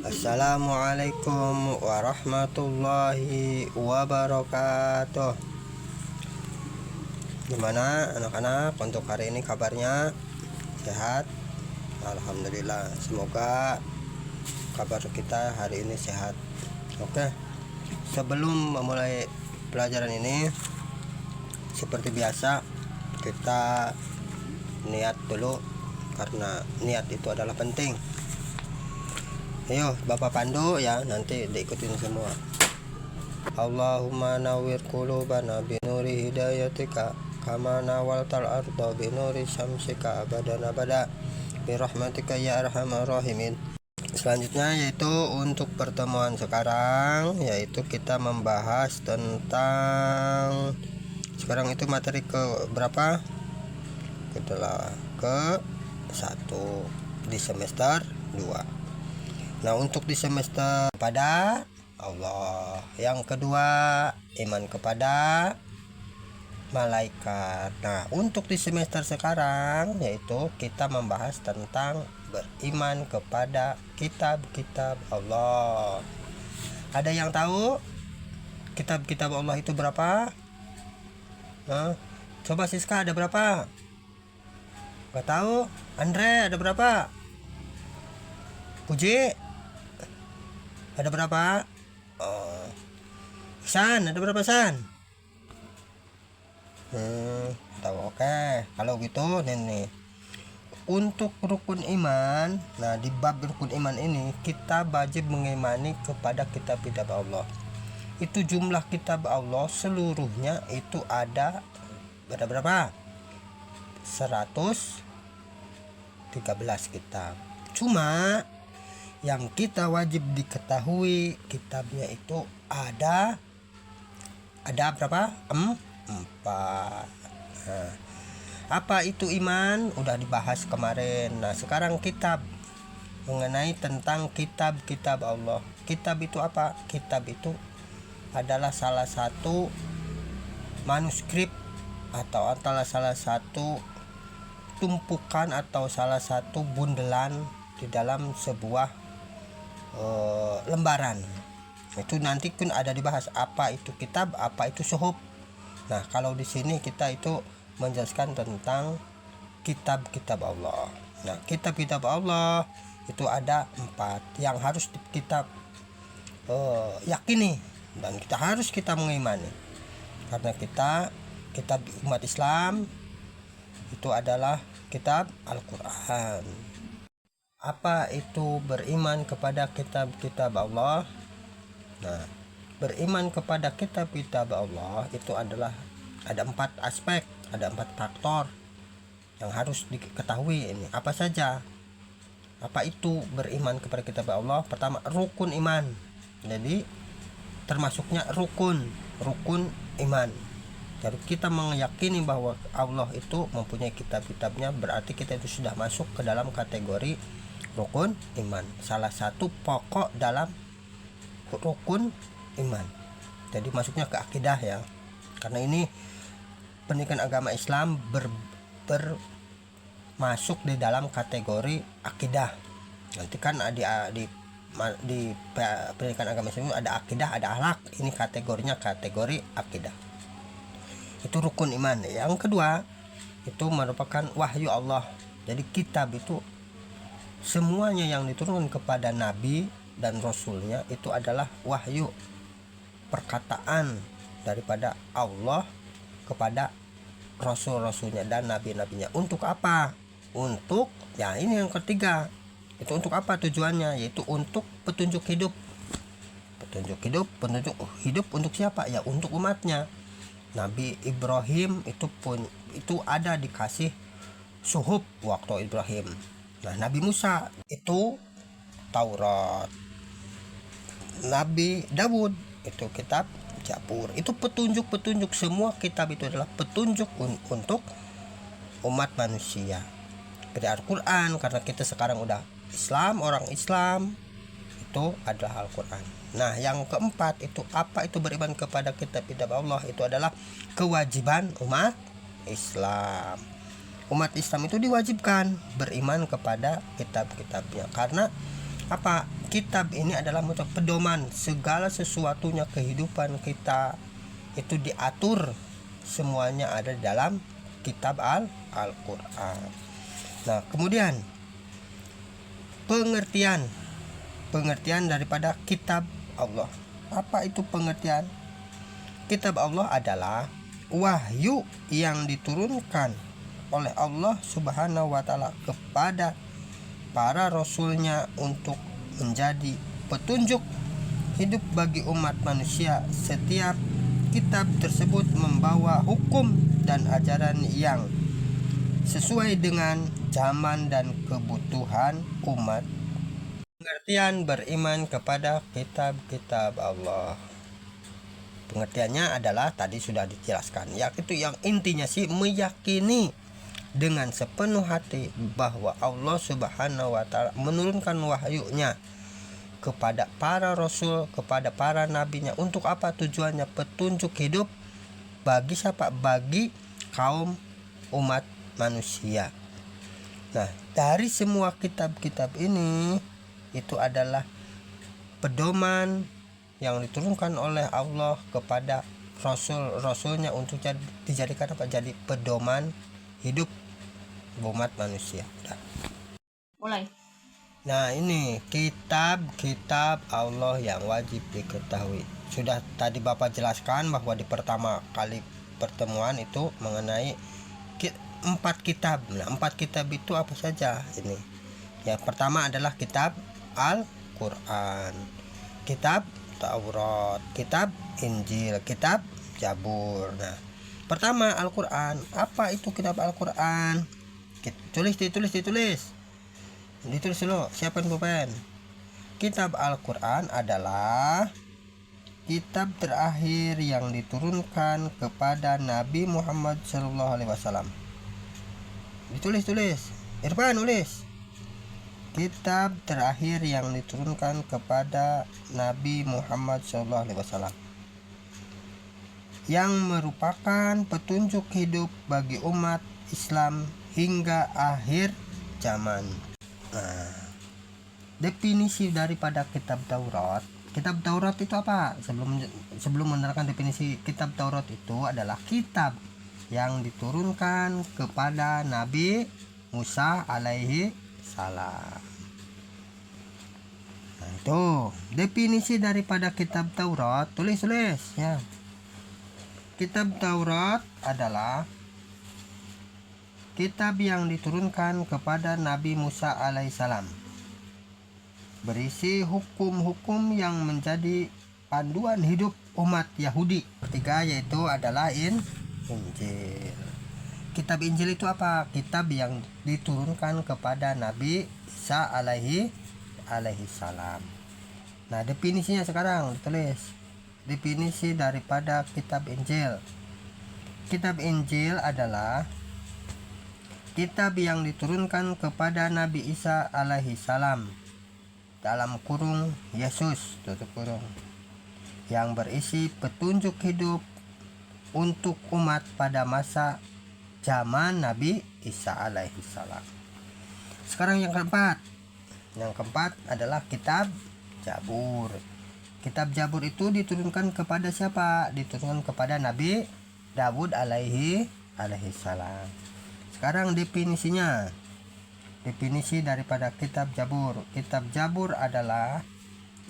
Assalamualaikum warahmatullahi wabarakatuh. Gimana anak-anak untuk hari ini kabarnya? Sehat? Alhamdulillah. Semoga kabar kita hari ini sehat. Oke. Sebelum memulai pelajaran ini, seperti biasa kita niat dulu, karena niat itu adalah penting. Ayo Bapak pandu ya, nanti diikutin semua. Allahumma nawwir qulubana binuri hidayatika kama nawaltal arda binuri syamsika abadan abada birahmatika ya arhamar rahimin. Selanjutnya yaitu untuk pertemuan sekarang, yaitu kita membahas tentang, sekarang itu materi ke berapa? Itulah ke 1 di semester 2. Nah, untuk di semester kepada Allah. Yang kedua, iman kepada malaikat. Nah, untuk di semester sekarang yaitu kita membahas tentang beriman kepada kitab-kitab Allah. Ada yang tahu kitab-kitab Allah itu berapa? Coba Siska, ada berapa? Gak tahu? Andre, ada berapa? Puji, ada berapa? San, ada berapa San? Tahu. Oke. Kalau gitu nih. Untuk rukun iman, nah di bab rukun iman ini kita wajib mengimani kepada kitab-kitab Allah. Itu jumlah kitab Allah seluruhnya itu ada berapa? 113 kitab. Cuma yang kita wajib diketahui kitabnya itu ada berapa? 4. Nah, apa itu iman? Udah dibahas kemarin. Nah, sekarang kitab, mengenai tentang kitab-kitab Allah. Kitab itu apa? Kitab itu adalah salah satu manuskrip atau adalah salah satu tumpukan atau salah satu bundelan di dalam sebuah lembaran. Itu nanti pun ada dibahas apa itu kitab, apa itu suhuf. Nah, kalau di sini kita itu menjelaskan tentang kitab-kitab Allah. Nah, kitab-kitab Allah itu ada 4 yang harus kita yakini dan kita mengimani. Karena kitab umat Islam itu adalah kitab Al-Qur'an. Apa itu beriman kepada kitab-kitab Allah? Nah, beriman kepada kitab-kitab Allah itu adalah ada 4 aspek, ada 4 faktor yang harus diketahui. Ini apa saja? Apa itu beriman kepada kitab Allah? Pertama, rukun iman. Jadi termasuknya rukun iman. Jadi kita meyakini bahwa Allah itu mempunyai kitab-kitabnya, berarti kita itu sudah masuk ke dalam kategori rukun iman, salah satu pokok dalam rukun iman. Jadi masuknya ke akidah ya, karena ini pendidikan agama Islam masuk di dalam kategori akidah. Nanti kan di pendidikan agama Islam ada akidah, ada akhlak. Ini kategorinya kategori akidah. Itu rukun iman. Yang kedua itu merupakan wahyu Allah. Jadi kitab itu semuanya yang diturunkan kepada Nabi dan Rasulnya itu adalah wahyu, perkataan daripada Allah kepada Rasul-Rasulnya dan Nabi-Nabinya. Untuk apa? Untuk, ya ini yang ketiga, itu untuk apa tujuannya? Yaitu untuk petunjuk hidup. Petunjuk hidup untuk siapa? Ya untuk umatnya. Nabi Ibrahim itu ada dikasih suhuf waktu Ibrahim. Nah, Nabi Musa itu Taurat. Nabi Dawud itu kitab Zabur. Itu petunjuk semua kitab itu adalah petunjuk untuk umat manusia. Dari Al-Qur'an, karena kita sekarang udah Islam, orang Islam, itu adalah Al-Qur'an. Nah, yang keempat itu apa itu beriman kepada kitab-kitab Allah? Itu adalah kewajiban umat Islam. Umat Islam itu diwajibkan beriman kepada kitab-kitabnya. Karena apa? kitab ini adalah pedoman segala sesuatunya kehidupan kita itu diatur, semuanya ada di dalam kitab Al-Quran. Nah, kemudian pengertian daripada kitab Allah. Apa itu pengertian? Kitab Allah adalah wahyu yang diturunkan oleh Allah Subhanahu wa Ta'ala kepada para rasulnya untuk menjadi petunjuk hidup bagi umat manusia. Setiap kitab tersebut membawa hukum dan ajaran yang sesuai dengan zaman dan kebutuhan umat. Pengertian beriman kepada kitab-kitab Allah. Pengertiannya adalah tadi sudah dijelaskan, yaitu yang intinya sih meyakini dengan sepenuh hati bahwa Allah Subhanahu wa Ta'ala menurunkan wahyunya kepada para rasul, kepada para nabinya. Untuk apa tujuannya? Petunjuk hidup bagi siapa? Bagi kaum umat manusia. Nah, dari semua kitab-kitab ini itu adalah pedoman yang diturunkan oleh Allah kepada rasul-rasulnya untuk dijadikan apa? Jadi pedoman hidup umat manusia. Mulai. Nah, ini kitab-kitab Allah yang wajib diketahui. Sudah tadi Bapak jelaskan bahwa di pertama kali pertemuan itu mengenai 4 kitab. Nah, 4 kitab itu apa saja ini? Yang pertama adalah kitab Al-Quran, kitab Taurat, kitab Injil, kitab Zabur. Nah, pertama Al-Quran. Apa itu kitab Al-Quran? Ditulis dulu. Siapkan pulpen. Kitab Al-Quran adalah kitab terakhir yang diturunkan kepada Nabi Muhammad SAW. Ditulis. Irfan nulis. Kitab terakhir yang diturunkan kepada Nabi Muhammad SAW, yang merupakan petunjuk hidup bagi umat Islam hingga akhir zaman. Nah, definisi daripada kitab Taurat. Kitab Taurat itu apa? Sebelum menerangkan definisi kitab Taurat, itu adalah kitab yang diturunkan kepada Nabi Musa alaihi salam. Nah, itu definisi daripada kitab Taurat. Tulis ya. Kitab Taurat adalah kitab yang diturunkan kepada Nabi Musa alaihissalam, berisi hukum-hukum yang menjadi panduan hidup umat Yahudi. Ketiga yaitu adalah Injil. Kitab Injil itu apa? Kitab yang diturunkan kepada Nabi Isa alaihi salam. Nah, definisinya sekarang tulis. Definisi daripada kitab Injil. Kitab Injil adalah kitab yang diturunkan kepada Nabi Isa alaihi salam, dalam kurung Yesus tutup kurung, yang berisi petunjuk hidup untuk umat pada masa zaman Nabi Isa alaihi salam. Sekarang yang keempat adalah kitab Zabur. Kitab Zabur itu diturunkan kepada siapa? Diturunkan kepada Nabi Daud alaihi salam. Sekarang definisinya. Definisi daripada kitab Zabur. Kitab Zabur adalah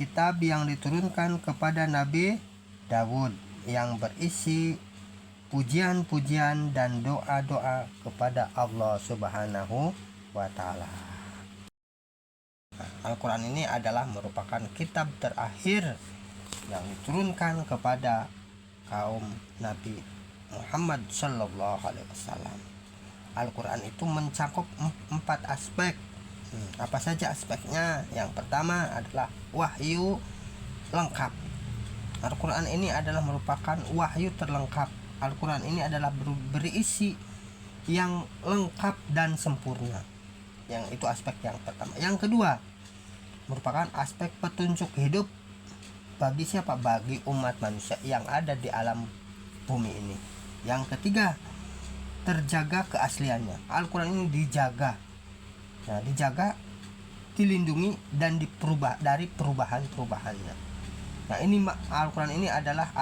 kitab yang diturunkan kepada Nabi Daud, yang berisi pujian-pujian dan doa-doa kepada Allah Subhanahu wa Ta'ala. Nah, Al-Quran ini adalah merupakan kitab terakhir yang diturunkan kepada kaum Nabi Muhammad Sallallahu Alaihi Wasallam. Al-Quran itu mencakup 4 aspek. Apa saja aspeknya? Yang pertama adalah wahyu lengkap. Al-Quran ini adalah merupakan wahyu terlengkap. Al-Quran ini adalah berisi yang lengkap dan sempurna. Yang itu aspek yang pertama. Yang kedua, merupakan aspek petunjuk hidup bagi siapa? Bagi umat manusia yang ada di alam bumi ini. Yang ketiga, terjaga keasliannya. Al-Quran ini dijaga. Nah, dijaga dilindungi dan dari perubahan-perubahannya. Nah, ini Al-Quran ini adalah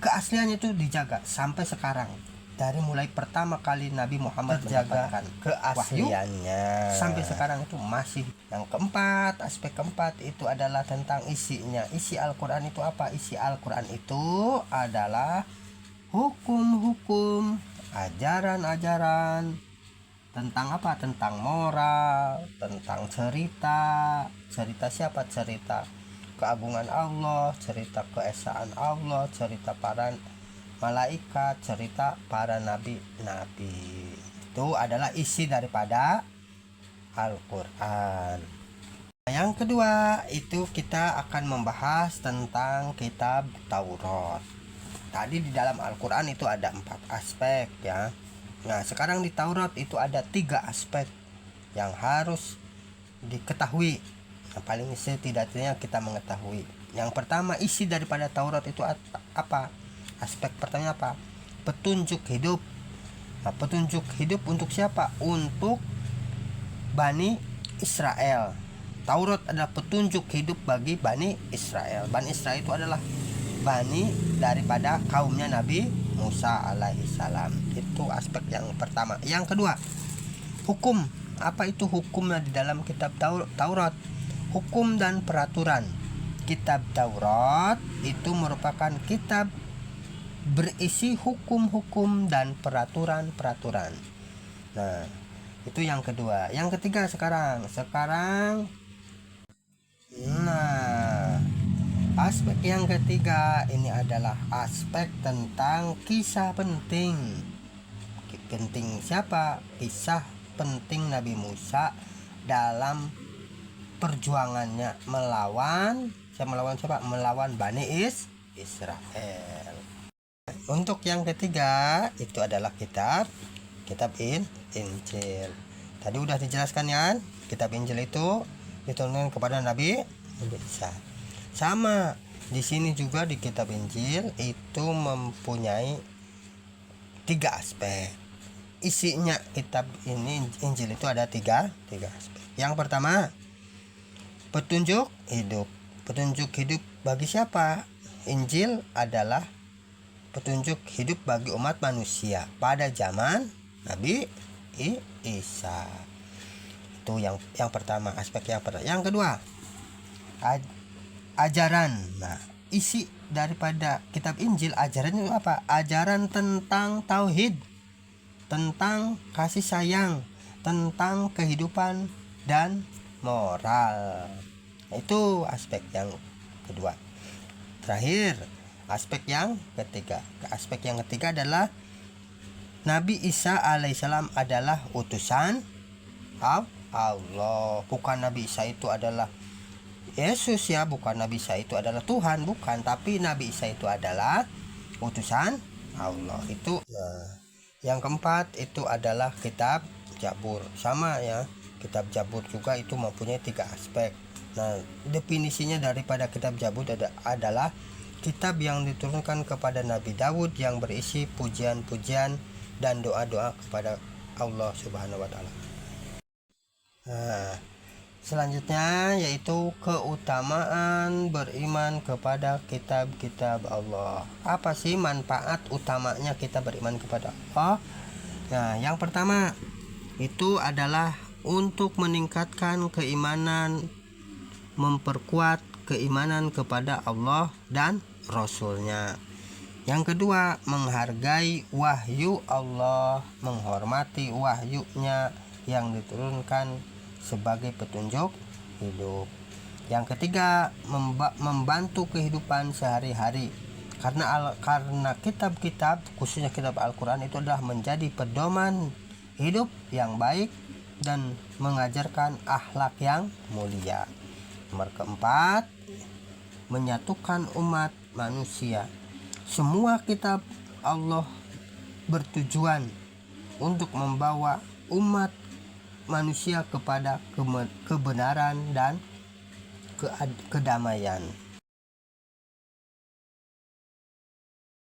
keasliannya itu dijaga sampai sekarang. Dari mulai pertama kali Nabi Muhammad mendapatkan keasliannya sampai sekarang itu masih. Yang keempat, aspek keempat itu adalah tentang isinya. Isi Al-Quran itu apa? Isi Al-Quran itu adalah hukum-hukum, ajaran-ajaran tentang apa? Tentang moral, tentang cerita siapa? Cerita keagungan Allah, cerita keesaan Allah, cerita para malaikat, cerita para nabi-nabi. Itu adalah isi daripada Al-Quran. Yang kedua itu kita akan membahas tentang kitab Taurat. Tadi di dalam Al-Quran itu ada 4 aspek ya. Nah, sekarang di Taurat itu ada 3 aspek yang harus diketahui. Nah, paling setidaknya kita mengetahui. Yang pertama, isi daripada Taurat itu apa? Aspek pertama apa? Petunjuk hidup. Nah, petunjuk hidup untuk siapa? Untuk Bani Israel. Taurat adalah petunjuk hidup bagi Bani Israel. Bani Israel itu adalah bani daripada kaumnya Nabi Musa alaihissalam. Itu aspek yang pertama. Yang kedua, hukum. Apa itu hukumnya di dalam kitab Taurat? Hukum dan peraturan. Kitab Taurat itu merupakan kitab berisi hukum-hukum dan peraturan-peraturan. Nah, itu yang kedua. Yang ketiga sekarang aspek yang ketiga ini adalah aspek tentang kisah penting. Penting siapa? Kisah penting Nabi Musa dalam perjuangannya melawan siapa? Melawan Bani Israel. Untuk yang ketiga itu adalah kitab Injil. Tadi udah dijelaskan ya, kitab Injil itu diturunkan kepada Nabi Isa. Sama di sini juga di kitab Injil itu mempunyai 3 aspek. Isinya kitab ini Injil itu ada 3 aspek. Yang pertama, petunjuk hidup. Petunjuk hidup bagi siapa? Injil adalah petunjuk hidup bagi umat manusia pada zaman Nabi Isa. Itu yang pertama, aspek yang pertama. Yang kedua, ajaran. Nah, isi daripada kitab Injil ajarannya itu apa? Ajaran tentang tauhid, tentang kasih sayang, tentang kehidupan dan moral. Itu aspek yang kedua. Terakhir, aspek yang ketiga. Aspek yang ketiga adalah Nabi Isa alaihissalam adalah utusan Allah. Bukan Nabi Isa itu adalah Yesus ya, bukan Nabi Isa itu adalah Tuhan, bukan. Tapi Nabi Isa itu adalah utusan Allah. Itu yang keempat itu adalah kitab Zabur. Sama ya, kitab Zabur juga itu mempunyai 3 aspek. Nah, definisinya daripada kitab Zabur adalah kitab yang diturunkan kepada Nabi Daud yang berisi pujian-pujian dan doa-doa kepada Allah Subhanahu wa taala. Nah, selanjutnya yaitu keutamaan beriman kepada kitab-kitab Allah. Apa sih manfaat utamanya kita beriman kepada Allah? Nah, yang pertama itu adalah untuk meningkatkan keimanan, memperkuat keimanan kepada Allah dan Rasul-Nya. Yang kedua, menghargai wahyu Allah, menghormati wahyunya yang diturunkan sebagai petunjuk hidup. Yang ketiga, membantu kehidupan sehari-hari. Karena kitab-kitab, khususnya kitab Al-Quran itu adalah menjadi pedoman hidup yang baik dan mengajarkan akhlak yang mulia. Nomor keempat, menyatukan umat manusia. Semua kitab Allah bertujuan untuk membawa umat manusia kepada kebenaran dan kedamaian.